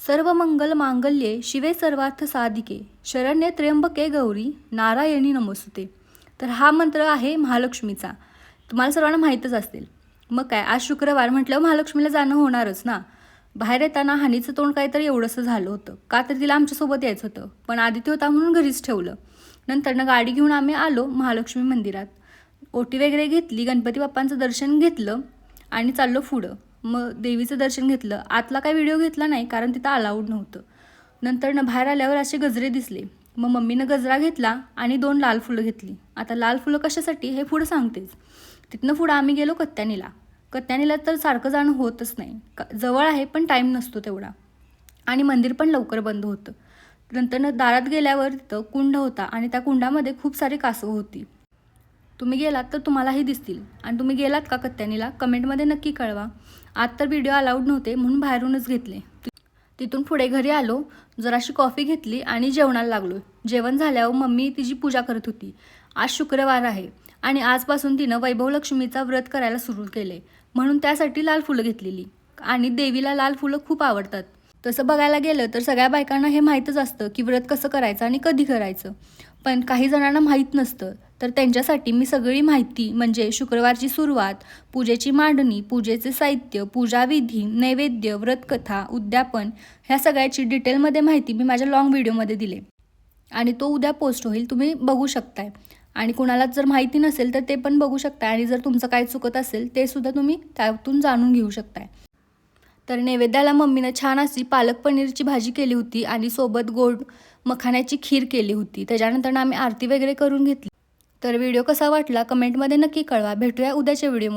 सर्व मंगल मांगल्ये शिवे सर्वार्थ साधिके शरण्ये त्र्यंबके गौरी नारायणी नमोस्तुते। तर हा मंत्र आहे महालक्ष्मीचा, तुम्हाला सर्वांना माहीतच असेल। मग काय, आज शुक्रवार म्हटल्यावर महालक्ष्मीला जाणं होणारच ना। बाहेर येताना हानीचं तोंड काहीतरी एवढंसं झालं होतं, का तर तिला आमच्यासोबत यायचं होतं, पण आदित्य होता म्हणून घरीच ठेवलं। नंतरनं गाडी घेऊन आम्ही आलो महालक्ष्मी मंदिरात, ओटी वगैरे घेतली, गणपती बाप्पांचं दर्शन घेतलं आणि चाललो पुढं। मग देवीचं दर्शन घेतलं, आतला काही व्हिडिओ घेतला नाही कारण तिथं अलाउड नव्हतं। नंतरनं बाहेर आल्यावर असे गजरे दिसले, मग मम्मीनं गजरा घेतला आणि 2 लाल फुलं घेतली। आता लाल फुलं कशासाठी हे पुढं सांगतेच। तिथनं पुढं आम्ही गेलो कत्यानीला। कत्यानीला तर सारखं जाणं होतच नाही, जवळ आहे पण टाईम नसतो तेवढा, आणि मंदिर पण लवकर बंद होतं। नंतरनं दारात गेल्यावर तिथं कुंड होता आणि त्या कुंडामध्ये खूप सारी कासवं होती। तुम्ही गेलात तर तुम्हालाही दिसतील, आणि तुम्ही गेलात का कत्यानीला कमेंटमध्ये नक्की कळवा। आत तर व्हिडिओ अलाउड नव्हते म्हणून बाहेरूनच घेतले। तिथून पुढे घरी आलो, जराशी कॉफी घेतली आणि जेवणाला लागलो। जेवण झाल्यावर मम्मी तिची पूजा करत होती। आज शुक्रवार आहे आणि आजपासून तिनं वैभवलक्ष्मीचा व्रत करायला सुरू केले, म्हणून त्यासाठी लाल फुलं घेतलेली, आणि देवीला लाल फुलं खूप आवडतात। तसं बघायला गेलं तर सगळ्या बायकांना हे माहीतच असतं की व्रत कसं करायचं आणि कधी करायचं, पण काही जणांना माहीत नसतं। तर त्यांच्यासाठी मी सगळी माहिती, म्हणजे शुक्रवारची सुरुवात, पूजेची मांडणी, पूजेचे साहित्य, पूजाविधी, नैवेद्य, व्रतकथा, उद्यापन, ह्या सगळ्याची डिटेलमध्ये माहिती मी माझ्या लॉंग व्हिडिओमध्ये दिले, आणि तो उद्या पोस्ट होईल, तुम्ही बघू शकताय। आणि कुणाला जर माहिती नसेल तर ते पण बघू शकताय, आणि जर तुमचं काय चुकत असेल ते सुद्धा तुम्ही त्यातून जाणून घेऊ शकताय। तर नैवेद्याला मम्मीनं छान अशी पालक पनीरची भाजी केली होती आणि सोबत गोड मखाण्याची खीर केली होती। त्याच्यानंतर आम्ही आरती वगैरे करून घेतली। तर व्हिडिओ कसा वाटला कमेंटमध्ये नक्की कळवा। भेटूया उद्याच्या व्हिडिओमध्ये।